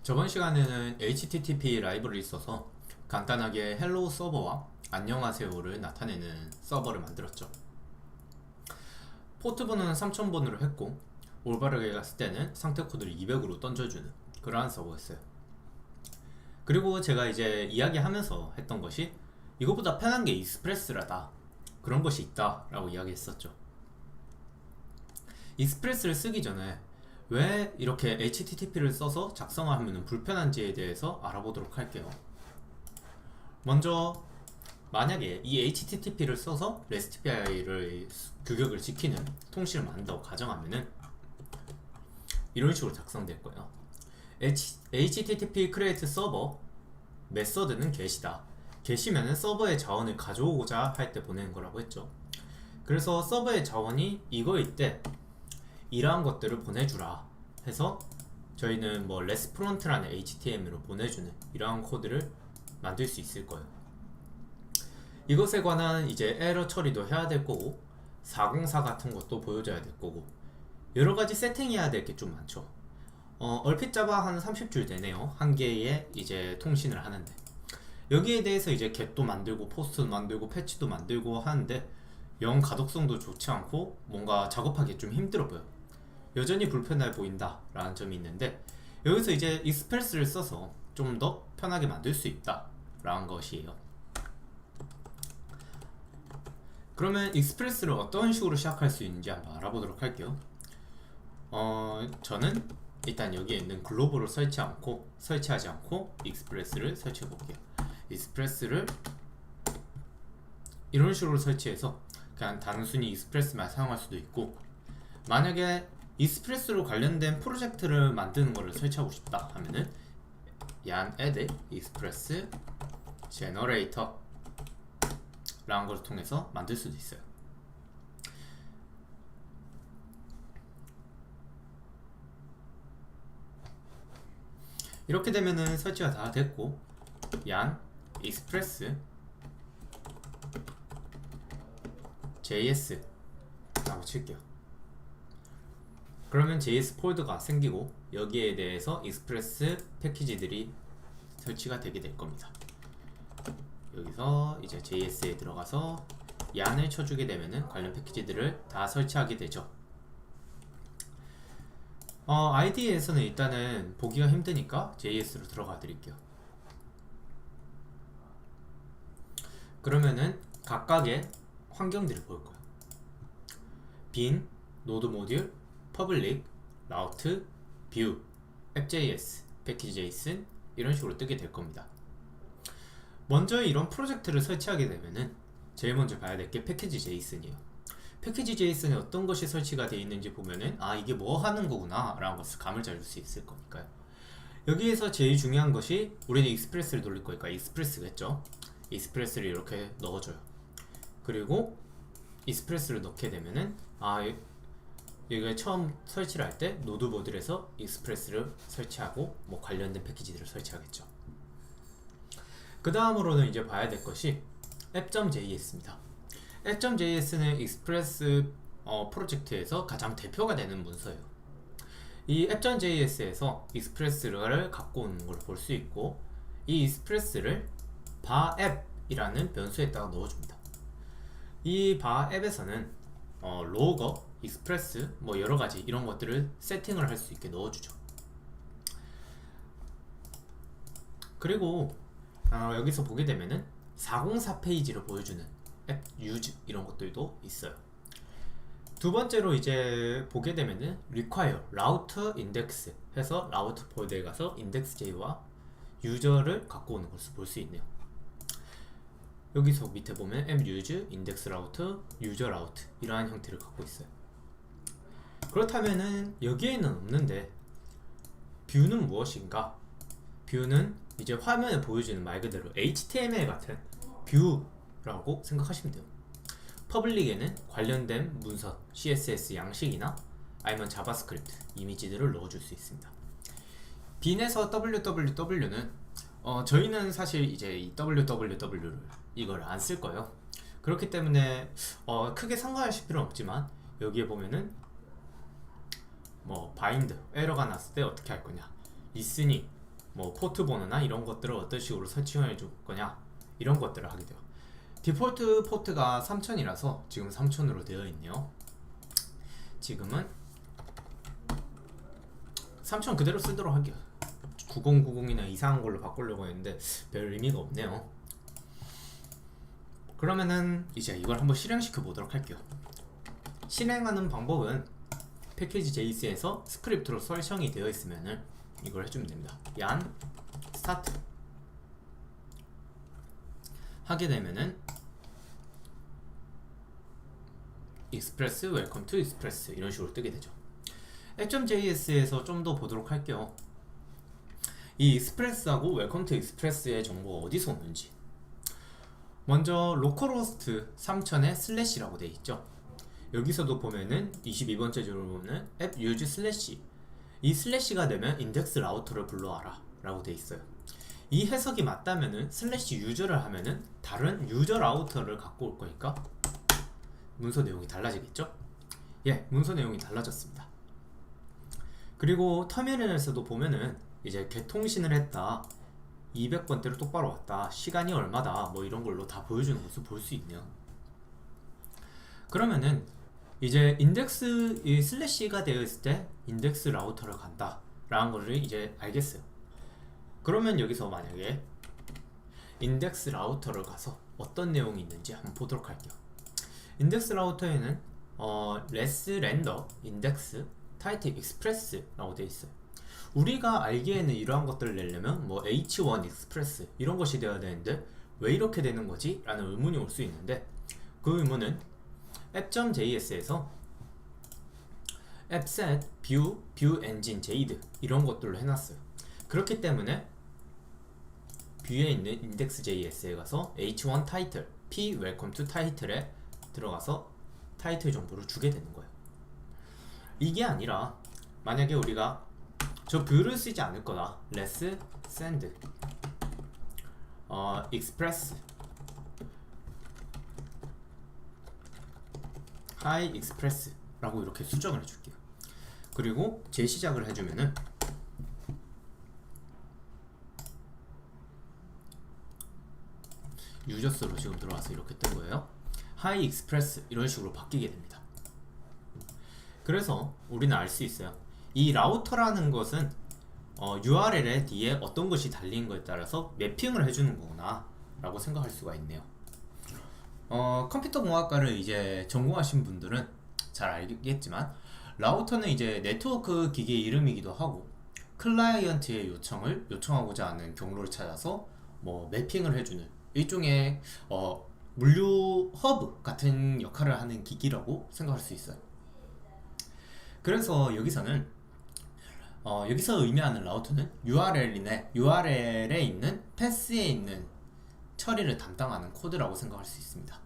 저번 시간에는 HTTP 라이브러리 써서 간단하게 헬로우 서버와 안녕하세요를 나타내는 서버를 만들었죠. 포트번호는 3000번으로 했고 올바르게 갔을 때는 상태 코드를 200으로 던져주는 그러한 서버였어요. 그리고 제가 이제 이야기하면서 했던 것이 이것보다 편한 게 익스프레스라다, 그런 것이 있다 라고 이야기했었죠. 익스프레스를 쓰기 전에 왜 이렇게 HTTP를 써서 작성하면 불편한지에 대해서 알아보도록 할게요. 먼저 만약에 이 HTTP를 써서 REST API를 규격을 지키는 통신을 만든다고 가정하면은 이런 식으로 작성될 거예요. HTTP create server 메서드는 get이다. get이면은 서버의 자원을 가져오고자 할 때 보내는 거라고 했죠. 그래서 서버의 자원이 이거일 때 이러한 것들을 보내주라 해서 저희는 뭐 resfront라는 HTML로 보내주는 이러한 코드를 만들 수 있을 거예요. 이것에 관한 이제 에러 처리도 해야 될 거고 404 같은 것도 보여줘야 될 거고 여러 가지 세팅해야 될 게 좀 많죠. 얼핏 잡아 한 30줄 되네요. 한 개의 이제 통신을 하는데 여기에 대해서 이제 get도 만들고 포스트도 만들고 패치도 만들고 하는데 영 가독성도 좋지 않고 뭔가 작업하기 좀 힘들어 보여. 여전히 불편해 보인다 라는 점이 있는데 여기서 이제 익스프레스를 써서 좀 더 편하게 만들 수 있다 라는 것이에요. 그러면 익스프레스를 어떤 식으로 시작할 수 있는지 한번 알아보도록 할게요. 저는 일단 여기에 있는 글로벌을 설치하지 않고 익스프레스를 설치해 볼게요. 익스프레스를 이런 식으로 설치해서 그냥 단순히 익스프레스만 사용할 수도 있고, 만약에 익스프레스로 관련된 프로젝트를 만드는 거를 설치하고 싶다 하면은 yarn add express generator 라는 걸 통해서 만들 수도 있어요. 이렇게 되면은 설치가 다 됐고 yarn express js 라고 칠게요. 그러면 JS 폴더가 생기고 여기에 대해서 익스프레스 패키지들이 설치가 되게 될 겁니다. 여기서 이제 JS에 들어가서 yarn을 쳐주게 되면은 관련 패키지들을 다 설치하게 되죠. IDE에서는 일단은 보기가 힘드니까 JS로 들어가 드릴게요. 그러면은 각각의 환경들을 볼 거예요. 빈, 노드 모듈, public, route, view, app.js, package.json 이런 식으로 뜨게 될 겁니다. 먼저 이런 프로젝트를 설치하게 되면은 제일 먼저 봐야 될 게 package.json이에요. package.json에 어떤 것이 설치가 되어 있는지 보면은 이게 뭐 하는 거구나 라는 것을 감을 잡을 수 있을 거니까요. 여기에서 제일 중요한 것이 우리는 익스프레스를 돌릴 거니까 익스프레스겠죠. 익스프레스를 이렇게 넣어줘요. 그리고 익스프레스를 넣게 되면은 이게 처음 설치를 할 때 노드 모듈에서 익스프레스를 설치하고 뭐 관련된 패키지들을 설치하겠죠. 그 다음으로는 이제 봐야 될 것이 app.js입니다. app.js는 익스프레스 프로젝트에서 가장 대표가 되는 문서예요. 이 app.js에서 익스프레스를 갖고 오는 걸 볼 수 있고, 이 익스프레스를 bar_app이라는 변수에다가 넣어줍니다. 이 bar_app에서는 로거, 익스프레스, 뭐 여러가지 이런 것들을 세팅을 할 수 있게 넣어주죠. 그리고 여기서 보게 되면은 404 페이지를 보여주는 앱 유즈 이런 것들도 있어요. 두 번째로 이제 보게 되면은 require router index 해서 라우트 폴더에 가서 index.j와 유저를 갖고 오는 것을 볼 수 있네요. 여기서 밑에 보면 app-use, index-route, user-route 이러한 형태를 갖고 있어요. 그렇다면은 여기에는 없는데 뷰는 무엇인가? 뷰는 이제 화면에 보여주는 말 그대로 HTML 같은 뷰라고 생각하시면 돼요. 퍼블릭에는 관련된 문서, CSS 양식이나 아니면 자바스크립트, 이미지들을 넣어줄 수 있습니다. 빈에서 www는 저희는 사실 이제 이 www를 이걸 안 쓸 거예요. 그렇기 때문에 크게 상관하실 필요는 없지만 여기에 보면은 뭐 바인드 에러가 났을 때 어떻게 할 거냐, 리스닝 뭐 포트 번호나 이런 것들을 어떤 식으로 설정해 줄 거냐 이런 것들을 하게 돼요. 디폴트 포트가 3000이라서 지금 3000으로 되어 있네요. 지금은 3000 그대로 쓰도록 할게요. 9090이나 이상한 걸로 바꾸려고 했는데 별 의미가 없네요. 그러면은 이제 이걸 한번 실행시켜 보도록 할게요. 실행하는 방법은 패키지 JS에서 스크립트로 설정이 되어 있으면은 이걸 해주면 됩니다. yarn start 하게 되면은 express welcome to express 이런 식으로 뜨게 되죠. app.js에서 좀 더 보도록 할게요. 이 express하고 welcome to express의 정보가 어디서 오는지. 먼저 localhost 3000에 슬래시라고 되어 있죠. 여기서도 보면은 22번째 줄을 보면 app use 슬래시, 이 슬래시가 되면 인덱스 라우터를 불러와라 라고 되어 있어요. 이 해석이 맞다면은 슬래시 유저를 하면은 다른 유저 라우터를 갖고 올 거니까 문서 내용이 달라지겠죠? 예, 문서 내용이 달라졌습니다. 그리고 터미널에서도 보면은 이제 개통신을 했다, 200번대로 똑바로 왔다, 시간이 얼마다, 뭐 이런 걸로 다 보여주는 것을 볼 수 있네요. 그러면은 이제 인덱스 이 슬래시가 되어 있을 때 인덱스 라우터를 간다 라는 거를 이제 알겠어요. 그러면 여기서 만약에 인덱스 라우터를 가서 어떤 내용이 있는지 한번 보도록 할게요. 인덱스 라우터에는 less render index title express 라고 되어 있어요. 우리가 알기에는 이러한 것들을 내려면 뭐 h1 express 이런 것이 되어야 되는데 왜 이렇게 되는 거지? 라는 의문이 올 수 있는데, 그 의문은 app.js에서 appset, view, view engine, jade 이런 것들로 해놨어요. 그렇기 때문에 뷰에 있는 index.js에 가서 h1 title, p welcome to title에 들어가서 타이틀 정보를 주게 되는 거예요. 이게 아니라 만약에 우리가 저 뷰를 쓰지 않을 거다, let's send express hi express 라고 이렇게 수정을 해줄게요. 그리고 재시작을 해주면은 유저스로 지금 들어와서 이렇게 뜬 거예요. hi express 이런 식으로 바뀌게 됩니다. 그래서 우리는 알 수 있어요. 이 라우터라는 것은 URL에 뒤에 어떤 것이 달린 거에 따라서 매핑을 해주는 거구나 라고 생각할 수가 있네요. 컴퓨터 공학과를 이제 전공하신 분들은 잘 알겠지만 라우터는 이제 네트워크 기기의 이름이기도 하고 클라이언트의 요청을 요청하고자 하는 경로를 찾아서 뭐 매핑을 해주는 일종의 물류 허브 같은 역할을 하는 기기라고 생각할 수 있어요. 그래서 여기서는 여기서 의미하는 라우터는 URL에 있는 패스에 있는 처리를 담당하는 코드라고 생각할 수 있습니다.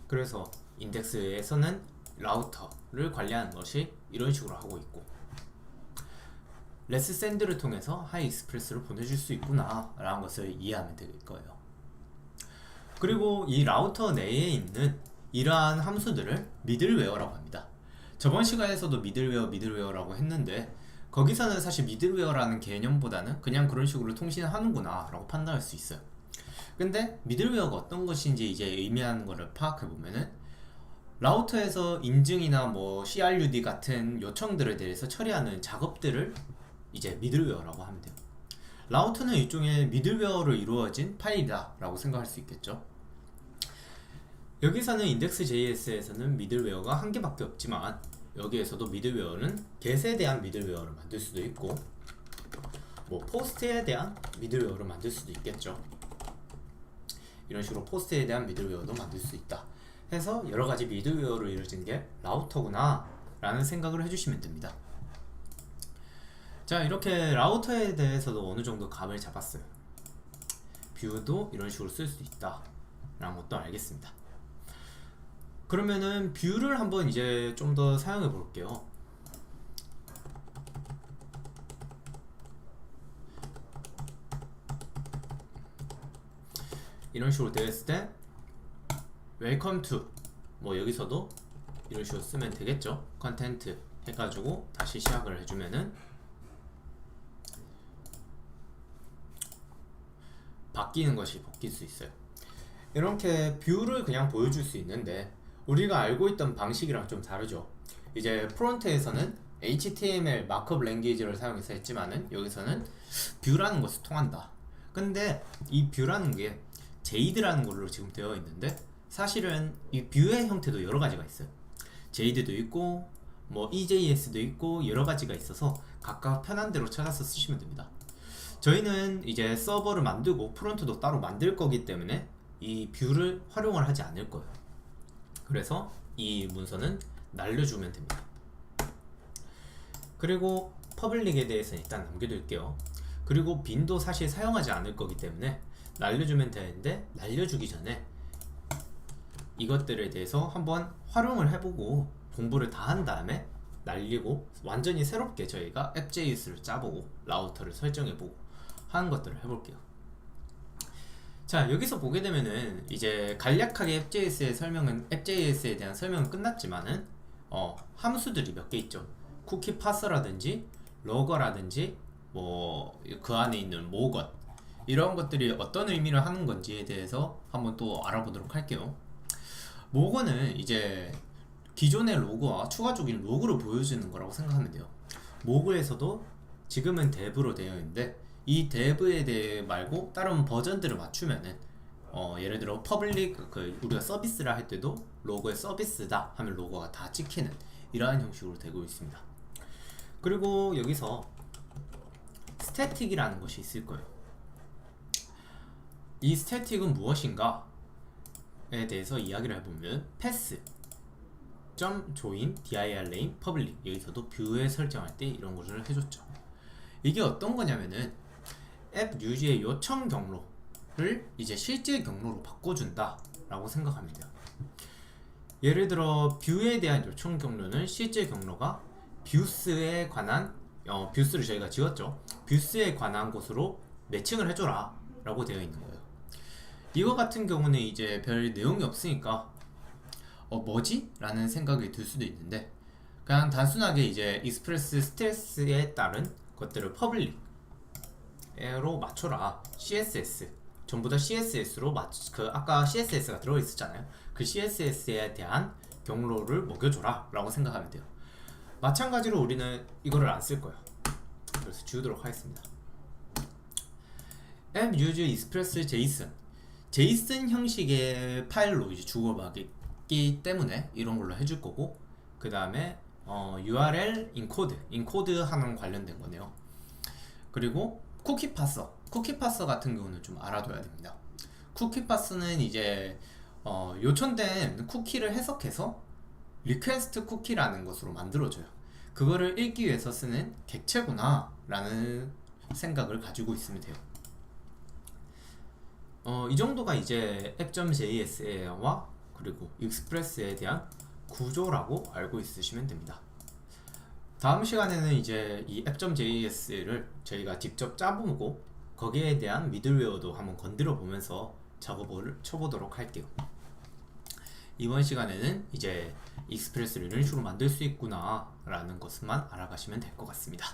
그래서 인덱스에서는 라우터를 관리하는 것이 이런 식으로 하고 있고, let's send를 통해서 hi express를 보내줄 수 있구나 라는 것을 이해하면 될 거예요. 그리고 이 라우터 내에 있는 이러한 함수들을 미들웨어라고 합니다. 저번 시간에서도 미들웨어라고 했는데 거기서는 사실 미들웨어라는 개념보다는 그냥 그런 식으로 통신을 하는구나 라고 판단할 수 있어요. 근데 미들웨어가 어떤 것인지 이제 의미하는 거를 파악해 보면은 라우터에서 인증이나 뭐 CRUD 같은 요청들에 대해서 처리하는 작업들을 이제 미들웨어라고 하면 돼요. 라우터는 일종의 미들웨어로 이루어진 파일이다 라고 생각할 수 있겠죠. 여기서는 index.js에서는 미들웨어가 한 개밖에 없지만 여기에서도 미들웨어는 get에 대한 미들웨어를 만들 수도 있고 뭐 post에 대한 미들웨어를 만들 수도 있겠죠. 이런 식으로 post에 대한 미들웨어도 만들 수 있다 해서 여러가지 미들웨어로 이루어진 게 라우터구나 라는 생각을 해주시면 됩니다. 자, 이렇게 라우터에 대해서도 어느 정도 감을 잡았어요. 뷰도 이런 식으로 쓸 수 있다 라는 것도 알겠습니다. 그러면은 뷰를 한번 이제 좀 더 사용해 볼게요. 이런 식으로 되어 있을 때 welcome to 뭐 여기서도 이런 식으로 쓰면 되겠죠. 컨텐트 해가지고 다시 시작을 해주면은 바뀌는 것이 바뀔 수 있어요. 이렇게 뷰를 그냥 보여줄 수 있는데 우리가 알고 있던 방식이랑 좀 다르죠. 이제 프론트에서는 HTML 마크업 랭귀지를 사용해서 했지만은 여기서는 뷰라는 것을 통한다. 근데 이 뷰라는 게 제이드라는 걸로 지금 되어 있는데 사실은 이 뷰의 형태도 여러 가지가 있어요. 제이드도 있고 뭐 EJS도 있고 여러 가지가 있어서 각각 편한 대로 찾아서 쓰시면 됩니다. 저희는 이제 서버를 만들고 프론트도 따로 만들 거기 때문에 이 뷰를 활용을 하지 않을 거예요. 그래서 이 문서는 날려주면 됩니다. 그리고 퍼블릭에 대해서는 일단 남겨둘게요. 그리고 빈도 사실 사용하지 않을 거기 때문에 날려주면 되는데 날려주기 전에 이것들에 대해서 한번 활용을 해보고 공부를 다 한 다음에 날리고 완전히 새롭게 저희가 앱.js를 짜보고 라우터를 설정해보고 하는 것들을 해볼게요. 자, 여기서 보게 되면은 이제 간략하게 앱.js에 대한 설명은 끝났지만은 함수들이 몇 개 있죠. 쿠키 파서라든지 러거라든지 뭐 그 안에 있는 모것 이런 것들이 어떤 의미를 하는 건지에 대해서 한번 또 알아보도록 할게요. 모거는 이제 기존의 로그와 추가적인 로그를 보여주는 거라고 생각하면 돼요. 모그에서도 지금은 dev로 되어 있는데 이 dev에 대해 말고 다른 버전들을 맞추면은 예를 들어 퍼블릭 우리가 서비스를 할 때도 로그의 서비스다 하면 로고가 다 찍히는 이러한 형식으로 되고 있습니다. 그리고 여기서 스태틱이라는 것이 있을 거예요. 이 스태틱은 무엇인가에 대해서 이야기를 해보면 pass .join dir name public 여기서도 뷰에 설정할 때 이런 것을 해줬죠. 이게 어떤 거냐면은 앱 유저의 요청 경로를 이제 실제 경로로 바꿔준다 라고 생각하면 돼요. 예를 들어 뷰에 대한 요청 경로는 실제 경로가 뷰스에 관한 뷰스를 저희가 지웠죠. 뷰스에 관한 곳으로 매칭을 해줘라 라고 되어 있는 거예요. 이거 같은 경우는 이제 별 내용이 없으니까 뭐지? 라는 생각이 들 수도 있는데 그냥 단순하게 이제 익스프레스 스텔스에 따른 것들을 퍼블릭으로 맞춰라. CSS 전부 다 CSS로 아까 CSS가 들어있었잖아요. 그 CSS에 대한 경로를 먹여줘라 라고 생각하면 돼요. 마찬가지로 우리는 이거를 안 쓸 거예요. 그래서 지우도록 하겠습니다. app use express JSON 형식의 파일로 이제 주고받기 때문에 이런 걸로 해줄 거고, 그 다음에 URL 인코드 하는 관련된 거네요. 그리고 쿠키 파서 같은 경우는 좀 알아둬야 됩니다. 쿠키 파서는 이제 요청된 쿠키를 해석해서 리퀘스트 쿠키라는 것으로 만들어줘요. 그거를 읽기 위해서 쓰는 객체구나 라는 생각을 가지고 있으면 돼요. 이 정도가 이제 app.js와 그리고 익스프레스에 대한 구조라고 알고 있으시면 됩니다. 다음 시간에는 이제 이 app.js를 저희가 직접 짜보고 거기에 대한 미들웨어도 한번 건드려 보면서 작업을 쳐보도록 할게요. 이번 시간에는 이제 익스프레스를 이런 식으로 만들 수 있구나 라는 것만 알아가시면 될 것 같습니다.